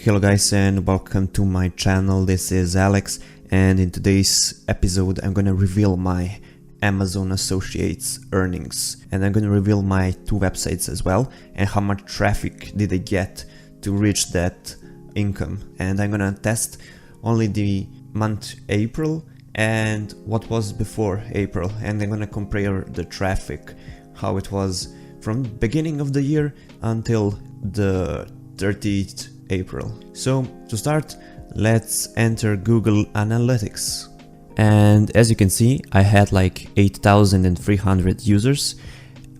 Hello guys and welcome to my channel. This is Alex, and in today's episode I'm gonna reveal my Amazon Associates earnings, and I'm gonna reveal my two websites as well and how much traffic did I get to reach that income. And I'm gonna test only the month April and what was before April, and I'm gonna compare the traffic, how it was from the beginning of the year until the 30th April. So to start, let's enter Google Analytics. And as you can see, I had like 8,300 users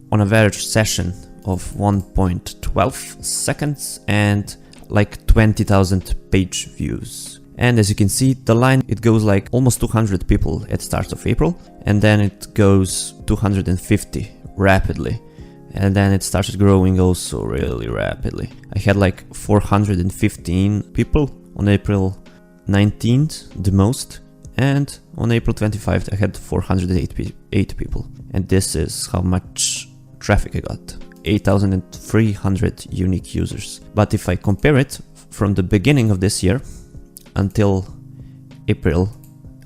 on an average session of 1.12 seconds and like 20,000 page views. And as you can see, the line, it goes like almost 200 people at start of April, and then it goes 250 rapidly. And then it started growing also really rapidly. I had like 415 people on April 19th, the most, and on April 25th I had 408 people. And this is how much traffic I got, 8,300 unique users. But if I compare it from the beginning of this year until April,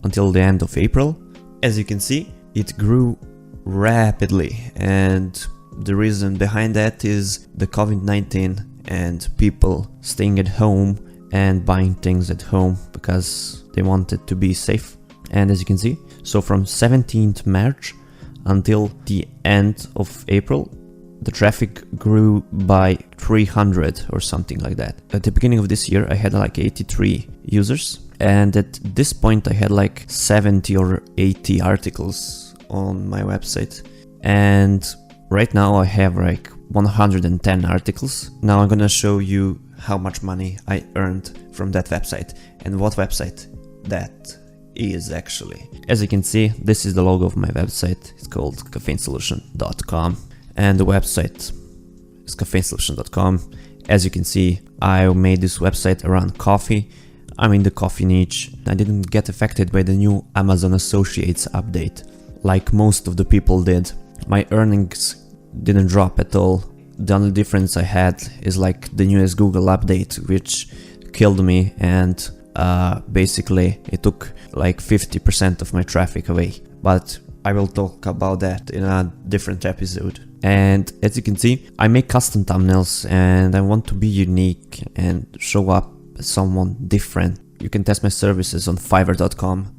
until the end of April, as you can see, it grew rapidly. And the reason behind that is the COVID-19 and people staying at home and buying things at home because they wanted to be safe. And as you can see, so from 17th March until the end of April, the traffic grew by 300 or something like that. At the beginning of this year, I had like 83 users, and at this point I had like 70 or 80 articles on my website. And right now I have like 110 articles. Now I'm gonna show you how much money I earned from that website and what website that is actually. As you can see, this is the logo of my website. It's called caffeinesolution.com, and the website is caffeinesolution.com. As you can see, I made this website around coffee. I'm in the coffee niche. I didn't get affected by the new Amazon Associates update like most of the people did. My earnings didn't drop at all. The only difference I had is like the newest Google update, which killed me, and basically it took like 50% of my traffic away. But I will talk about that in a different episode. And as you can see, I make custom thumbnails and I want to be unique and show up as someone different. You can test my services on Fiverr.com.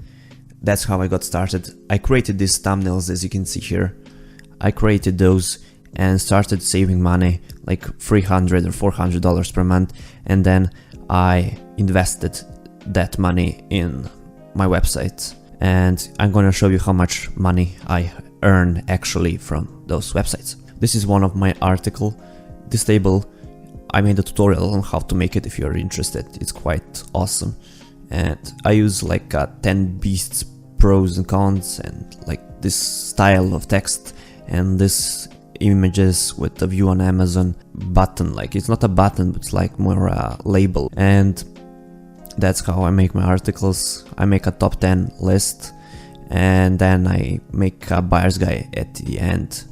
That's how I got started. I created these thumbnails, as you can see here. I created those and started saving money, like $300 or $400 per month, and then I invested that money in my website. And I'm gonna show you how much money I earn actually from those websites. This is one of my articles. This table, I made a tutorial on how to make it if you're interested. It's quite awesome. And I use like 10 beasts pros and cons, and like this style of text and this images with a view on Amazon button. Like it's not a button, but it's like more a label. And that's how I make my articles. I make a top 10 list, and then I make a buyer's guide at the end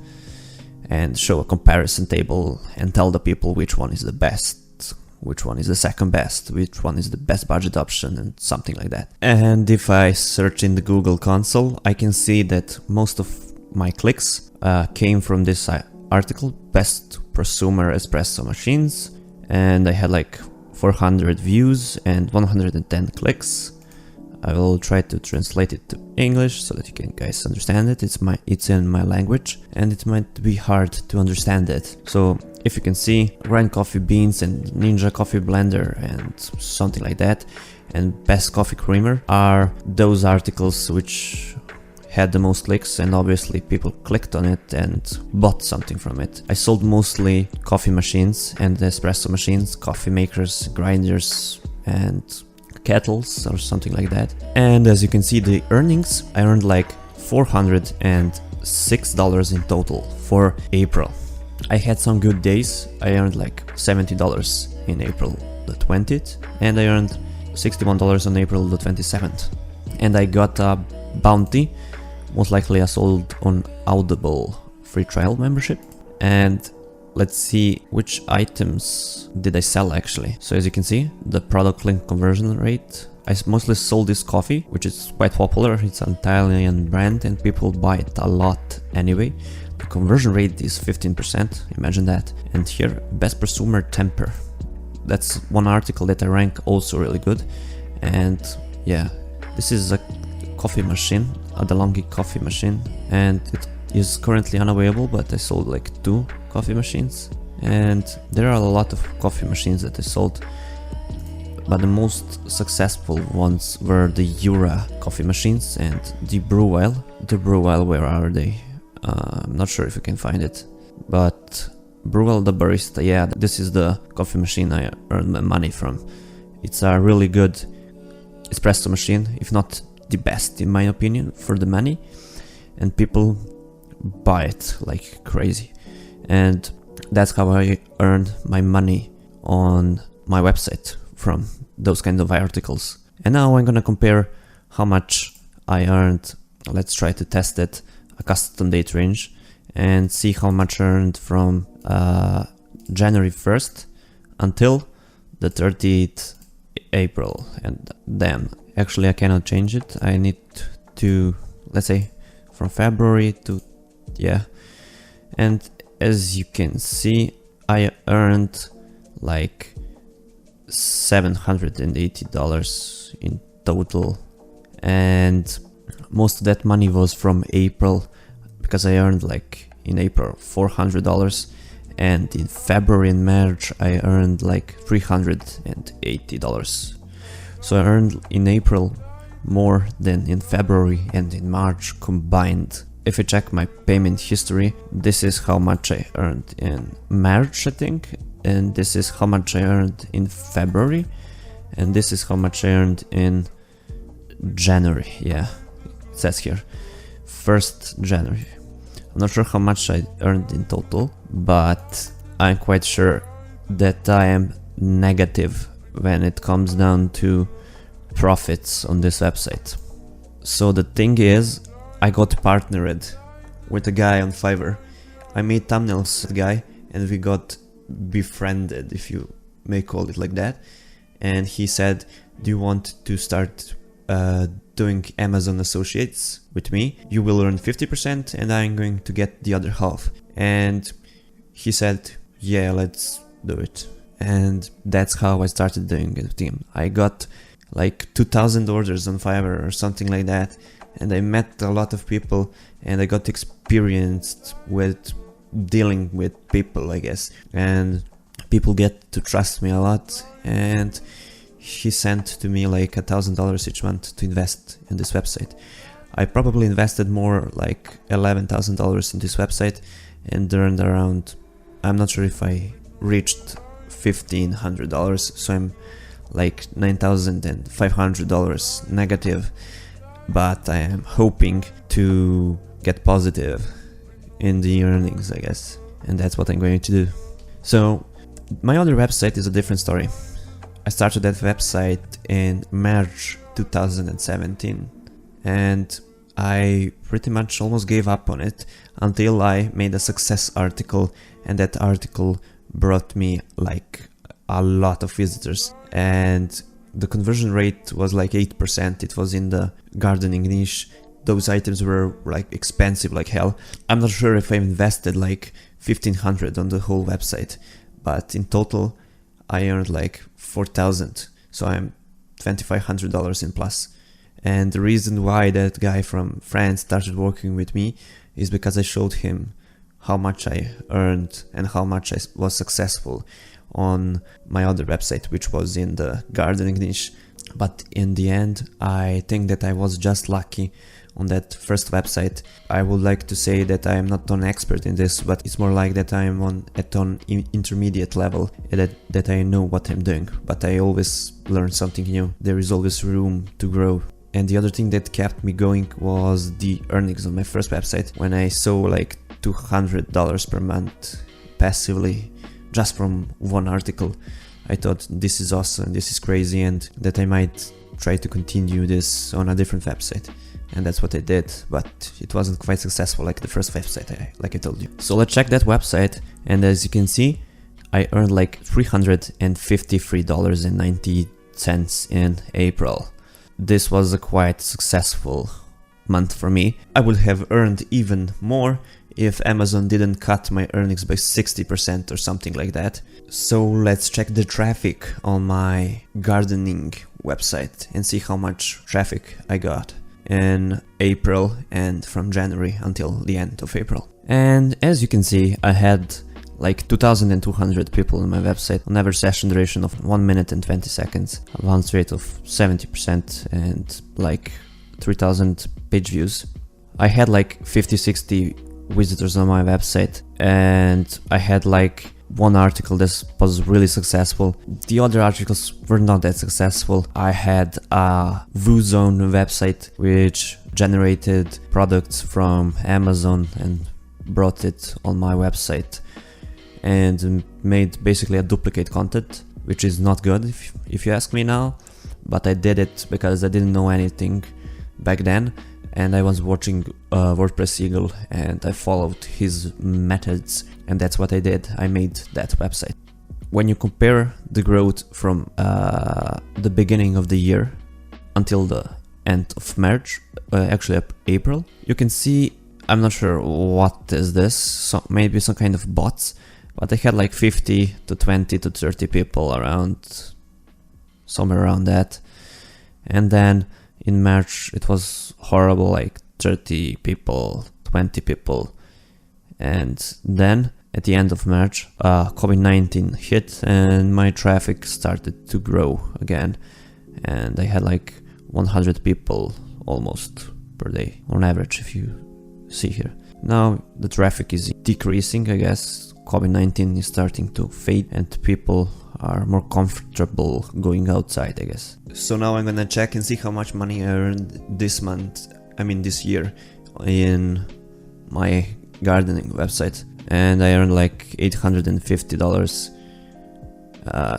and show a comparison table and tell the people which one is the best, which one is the second best, which one is the best budget option, and something like that. And if I search in the Google console, I can see that most of my clicks came from this article, best prosumer espresso machines, and I had like 400 views and 110 clicks. I will try to translate it to English so that you can guys understand it. It's in my language and it might be hard to understand it. So if you can see, grind coffee beans and Ninja coffee blender and something like that, and best coffee creamer are those articles which had the most clicks, and obviously people clicked on it and bought something from it. I sold mostly coffee machines and espresso machines, coffee makers, grinders, and kettles or something like that. And as you can see, the earnings, I earned like $406 in total for April. I had some good days. I earned like $70 in April the 20th, and I earned $61 on April the 27th. And I got a bounty. Most likely I sold on Audible free trial membership, and let's see which items did I sell actually. So as you can see, the product link conversion rate, I mostly sold this coffee, which is quite popular. It's an Italian brand and people buy it a lot anyway. The conversion rate is 15%, imagine that. And here, best prosumer temper. That's one article that I rank also really good. And yeah, this is a coffee machine, a DeLonghi coffee machine, and it is currently unavailable, but I sold like 2 coffee machines. And there are a lot of coffee machines that I sold, but the most successful ones were the Jura coffee machines and the Brewell. The Brewell, where are they? I'm not sure if you can find it, but Brewell the Barista, yeah, this is the coffee machine I earned my money from. It's a really good espresso machine, if not the best in my opinion, for the money, and people buy it like crazy. And that's how I earned my money on my website, from those kind of articles. And now I'm gonna compare how much I earned. Let's try to test it, a custom date range, and see how much I earned from January 1st until the 30th April. And then actually I cannot change it. I need to, let's say, from February to, yeah. And as you can see, I earned like $780 in total, and most of that money was from April, because I earned like in April $400, and in February and March I earned like $380. So I earned in April more than in February and in March combined. If I check my payment history, this is how much I earned in March, I think, and this is how much I earned in February, and this is how much I earned in January. Yeah, it says here 1st January. I'm not sure how much I earned in total, but I'm quite sure that I am negative when it comes down to profits on this website. So the thing is, I got partnered with a guy on Fiverr. I made thumbnails with the guy and we got befriended, if you may call it like that. And he said, do you want to start doing Amazon Associates with me? You will earn 50% and I'm going to get the other half. And he said, yeah, let's do it. And that's how I started doing it with him. I got like 2,000 orders on Fiverr or something like that. And I met a lot of people and I got experienced with dealing with people, I guess. And people get to trust me a lot. And he sent to me like $1,000 each month to invest in this website. I probably invested more, like $11,000 in this website, and earned around, I'm not sure if I reached $1,500, so I'm like $9,500 negative, but I am hoping to get positive in the earnings, I guess, and that's what I'm going to do. So my other website is a different story. I started that website in March 2017, and I pretty much almost gave up on it until I made a success article, and that article brought me like a lot of visitors, and the conversion rate was like 8%. It was in the gardening niche. Those items were like expensive like hell. I'm not sure if I invested like $1,500 on the whole website, but in total I earned like $4,000, so I'm $2,500 in plus. And the reason why that guy from France started working with me is because I showed him how much I earned and how much I was successful on my other website, which was in the gardening niche. But in the end, I think that I was just lucky on that first website. I would like to say that I am not an expert in this, but it's more like that I am at an intermediate level, that I know what I'm doing, but I always learn something new. There is always room to grow. And the other thing that kept me going was the earnings on my first website, when I saw like $200 per month passively just from one article. I thought this is awesome, this is crazy, and that I might try to continue this on a different website. and that's what I did, but it wasn't quite successful like the first website, like I told you. So let's check that website, and as you can see, I earned like $353.90 in April. This was a quite successful month for me. I would have earned even more if Amazon didn't cut my earnings by 60% or something like that. So let's check the traffic on my gardening website and see how much traffic I got in April and from January until the end of April. And as you can see, I had like 2,200 people on my website on average session duration of 1 minute and 20 seconds, a bounce rate of 70% and like 3,000 page views. I had like 50-60 visitors on my website, and I had like one article that was really successful. The other articles were not that successful. I had a WooZone website which generated products from Amazon and brought it on my website and made basically a duplicate content, which is not good if you ask me now, but I did it because I didn't know anything back then, and I was watching WordPress Eagle and I followed his methods, and that's what I did. I made that website. When you compare the growth from the beginning of the year until the end of March, actually April, you can see, I'm not sure what is this, so maybe some kind of bots, but I had like 50 to 20 to 30 people around, somewhere around that. And then in March it was horrible, like 30 people, 20 people. And then at the end of March, COVID-19 hit and my traffic started to grow again. And I had like 100 people almost per day on average, if you see here. Now the traffic is decreasing, I guess. COVID-19 is starting to fade and people are more comfortable going outside, I guess. So now I'm gonna check and see how much money I earned this year in my gardening website. And I earned like $850,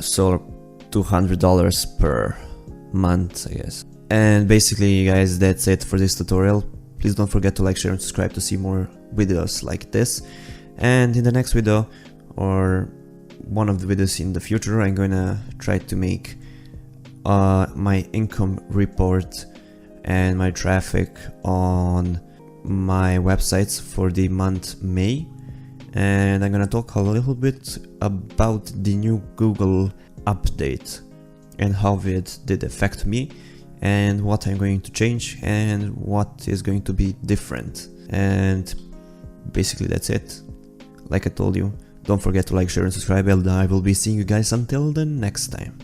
so $200 per month, I guess. And basically, guys, that's it for this tutorial. Please don't forget to like, share and subscribe to see more videos like this. And in the next video, or one of the videos in the future, I'm gonna try to make my income report and my traffic on my websites for the month May. And I'm gonna talk a little bit about the new Google update and how it did affect me, and what I'm going to change and what is going to be different. And basically that's it. Like I told you, don't forget to like, share and subscribe, and I will be seeing you guys until the next time.